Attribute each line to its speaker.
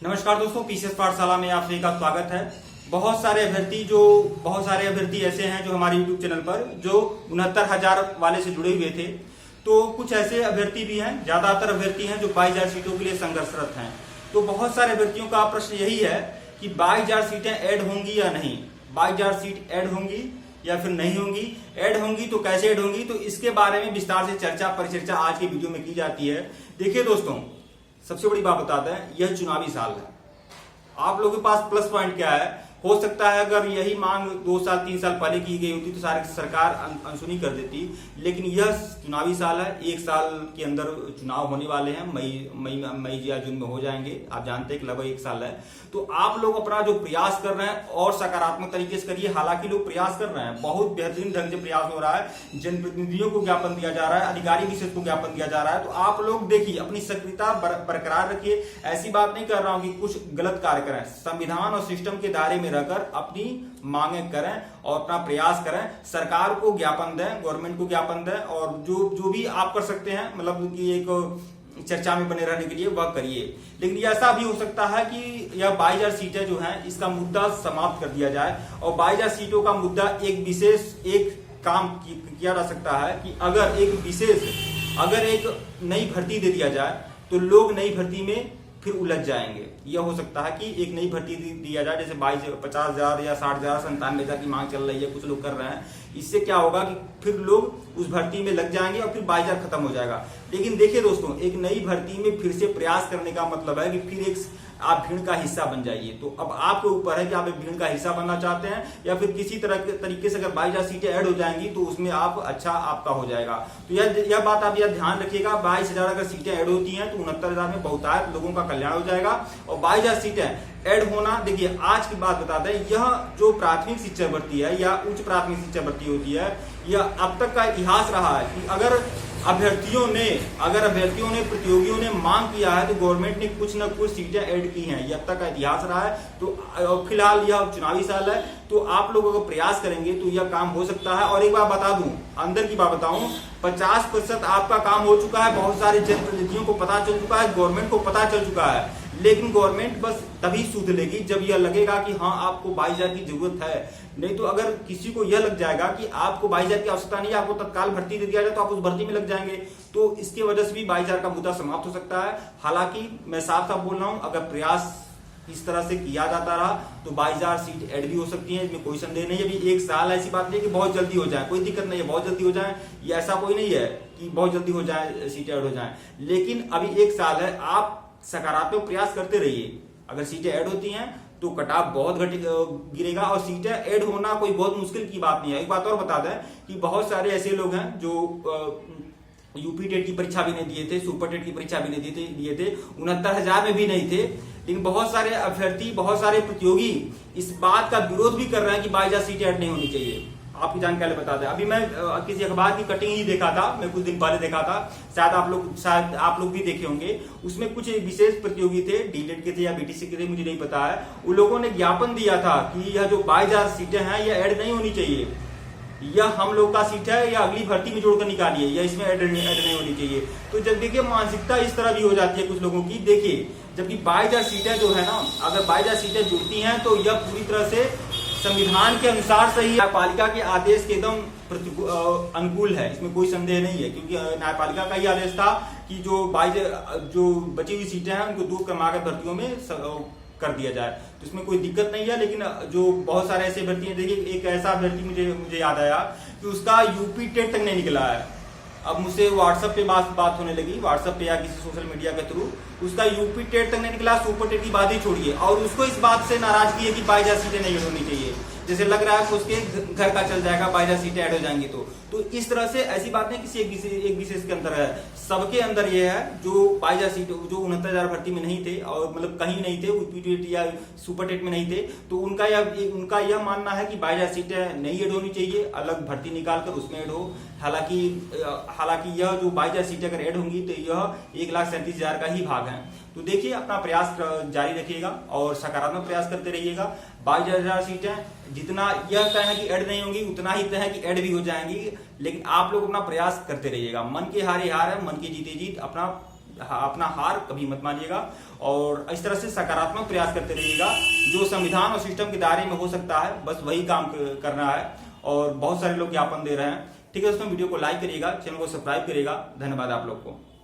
Speaker 1: नमस्कार दोस्तों, पीसीएस पाठशाला में आप सभी का स्वागत है। बहुत सारे अभ्यर्थी ऐसे हैं जो हमारे यूट्यूब चैनल पर जो 69,000 वाले से जुड़े हुए थे। तो कुछ ऐसे अभ्यर्थी भी हैं, ज्यादातर अभ्यर्थी हैं जो 22,000 सीटों के लिए संघर्षरत हैं। तो बहुत सारे अभ्यर्थियों का प्रश्न यही है कि 22,000 सीटें ऐड होंगी या नहीं, 22,000 सीट ऐड होंगी या फिर नहीं होंगी, ऐड होंगी तो कैसे ऐड होंगी। तो इसके बारे में विस्तार से परिचर्चा आज की वीडियो में की जाती है। देखिए दोस्तों, सबसे बड़ी बात बताते हैं, यह चुनावी साल है। आप लोगों के पास प्लस पॉइंट क्या है? हो सकता है अगर यही मांग 2 साल 3 साल पहले की गई होती तो सारी सरकार अनसुनी कर देती, लेकिन यह चुनावी साल है। 1 साल के अंदर चुनाव होने वाले हैं, मई या जून में हो जाएंगे। आप जानते हैं कि लगभग 1 साल है। तो आप लोग अपना जो प्रयास कर रहे हैं और सकारात्मक तरीके से करिए। हालांकि लोग प्रयास कर रहे हैं, बहुत बेहतरीन ढंग से प्रयास हो रहा है। जनप्रतिनिधियों को ज्ञापन दिया जा रहा है, अधिकारी विशेष को ज्ञापन दिया जा रहा है। तो आप लोग देखिए, अपनी सक्रियता बरकरार रखिए। ऐसी बात नहीं कर रहा हूं कि कुछ गलत कार्य करें, संविधान और सिस्टम के दायरे में रहकर अपनी मांगे करें और अपना प्रयास करें। सरकार को ज्ञापन दें, गवर्नमेंट को ज्ञापन दें, और जो भी आप कर सकते हैं, मतलब कि एक चर्चा में बने रहने के लिए वह करिए। लेकिन ऐसा भी हो सकता है कि यह 22,000 सीटें जो हैं, इसका मुद्दा समाप्त कर दिया जाए और 22,000 सीटों का मुद्दा एक काम किया जा सकता है कि अगर एक नई भर्ती दे दिया जाए तो लोग नई भर्ती में फिर उलझ जाएंगे। यह हो सकता है कि एक नई भर्ती दिया जाए, जैसे 50,000 या 60,000 97,000 की मांग चल रही है, कुछ लोग कर रहे हैं। इससे क्या होगा कि फिर लोग उस भर्ती में लग जाएंगे और फिर 22,000 खत्म हो जाएगा। लेकिन देखिए दोस्तों, एक नई भर्ती में फिर से प्रयास करने का मतलब है कि फिर आप भीड़ का हिस्सा बन जाइए। तो अब आपके ऊपर है कि आप एक भीड़ का हिस्सा बनना चाहते हैं या फिर किसी तरह के तरीके से अगर 22,000 सीटें ऐड हो जाएंगी तो उसमें आप आपका हो जाएगा। तो यह बात आप यह ध्यान रखिएगा। 22,000 अगर सीटें ऐड होती हैं तो 69,000 में बहुतायत लोगों का कल्याण हो जाएगा। और 22,000 सीटें ऐड होना, देखिए आज की बात बताते हैं, यह जो प्राथमिक शिक्षा भर्ती है या उच्च प्राथमिक शिक्षा भर्ती होती है, यह अब तक का इतिहास रहा है कि अगर अभ्यर्थियों ने प्रतियोगियों ने मांग किया है तो गवर्नमेंट ने कुछ न कुछ सीटें ऐड की हैं। यह अब तक का इतिहास रहा है। तो फिलहाल यह चुनावी साल है, तो आप लोग अगर प्रयास करेंगे तो यह काम हो सकता है। और एक बात बता दूं, अंदर की बात बताऊं, 50% आपका काम हो चुका है। बहुत सारे जनप्रतिनिधियों को पता चल चुका है, गवर्नमेंट को पता चल चुका है। लेकिन गवर्नमेंट बस तभी सूद लेगी जब यह लगेगा कि हाँ आपको 22,000 की जरूरत है। नहीं तो अगर किसी को यह लग जाएगा कि आपको 22,000 की आवश्यकता नहीं है, आपको तत्काल भर्ती दे दिया जाए, तो आप उस भर्ती में लग जाएंगे। तो इसकी वजह से भी 22,000 का मुद्दा समाप्त हो सकता है। हालांकि मैं साफ साफ बोल रहा हूं, अगर प्रयास इस तरह से किया जाता रहा तो 22,000 सीट ऐड भी हो सकती है, इसमें कोई संदेह नहीं है। अभी 1 साल, ऐसी बात नहीं कि बहुत जल्दी हो जाए, कोई दिक्कत नहीं है बहुत जल्दी हो जाए, ये ऐसा कोई नहीं है कि बहुत जल्दी हो जाए, सीटें ऐड हो जाए। लेकिन अभी 1 साल है, आप सकारात्मक प्रयास करते रहिए। अगर सीटें ऐड होती हैं तो कटाव बहुत गिरेगा और सीटें ऐड होना कोई बहुत मुश्किल की बात नहीं है। एक बात और बता दें कि बहुत सारे ऐसे लोग हैं जो यूपी टेट की परीक्षा भी नहीं दिए थे, सुपर टेट की परीक्षा भी नहीं दिए थे, 69,000 में भी नहीं थे। लेकिन बहुत सारे अभ्यर्थी, बहुत सारे प्रतियोगी इस बात का विरोध भी कर रहे हैं कि 22,000 सीटें ऐड नहीं होनी चाहिए। आपकी जानकारी बता दें, अभी मैं किसी अखबार की कटिंग ही देखा था, मैं कुछ दिन पहले देखा था, शायद आप लोग भी देखे होंगे। उसमें कुछ विशेष प्रतियोगी थे, डीलेट के थे या बीटीसी के थे, मुझे नहीं पता है। उन लोगों ने ज्ञापन दिया था कि यह जो 22,000 सीटें हैं यह ऐड नहीं होनी चाहिए, यह हम लोग का सीट है, या अगली भर्ती में जोड़कर निकालिए, या इसमें ऐड नहीं होनी चाहिए। तो जब देखिए मानसिकता इस तरह भी हो जाती है कुछ लोगों की। देखिए, जबकि 22,000 सीटें जो है ना, अगर 22,000 सीटें जुड़ती हैं तो यह पूरी तरह से संविधान के अनुसार सही है, न्यायपालिका के आदेश के एकदम अनुकूल है, इसमें कोई संदेह नहीं है। क्योंकि न्यायपालिका का ही आदेश था कि जो बची हुई सीटें हैं उनको दूर क्रमागत भर्तियों में कर दिया जाए, तो इसमें कोई दिक्कत नहीं है। लेकिन जो बहुत सारे ऐसे भर्ती हैं, देखिए एक ऐसा अभ्यर्थी मुझे याद आया कि उसका यूपी टेट तक नहीं निकला है। अब मुझसे व्हाट्सएप पे बात होने लगी, व्हाट्सएप पे या किसी सोशल मीडिया के थ्रू, उसका यूपी टेट तक नहीं निकला, सुपर टेट की बात ही छोड़िए, और उसको इस बात से नाराजगी है कि 22,000 सीटें नहीं होनी चाहिए। जैसे लग रहा है कि उसके घर का चल जाएगा, 22,000 सीटें ऐड हो जाएंगी। तो इस तरह से ऐसी बात नहीं किसी एक विशेष के अंदर है, सबके अंदर ये है। जो 22,000 सीट, जो 69,000 भर्ती में नहीं थे और मतलब कहीं नहीं थे, यूपी टेट या सुपर टेट में नहीं थे, तो उनका यह मानना है कि 22,000 सीटें नहीं ऐड होनी चाहिए, अलग भर्ती निकालकर उसमें ऐड हो। हालांकि यह जो 22,000 सीटें अगर ऐड होंगी तो यह 1,37,000 का ही भाग है। तो देखिए, अपना प्रयास जारी रखिएगा और सकारात्मक प्रयास करते रहिएगा। 22,000 सीटें जितना यह तय है कि ऐड नहीं होंगी, उतना ही तय है कि ऐड भी हो जाएंगी। लेकिन आप लोग अपना प्रयास करते रहिएगा। मन की हार है, मन की जीते जीत। अपना अपना हार कभी मत मानिएगा और इस तरह से सकारात्मक प्रयास करते रहिएगा। जो संविधान और सिस्टम के दायरे में हो सकता है बस वही काम करना है और बहुत सारे लोग ज्ञापन दे रहे हैं। ठीक है दोस्तों, वीडियो को लाइक करिएगा, चैनल को सब्सक्राइब करिएगा। धन्यवाद आप लोग को।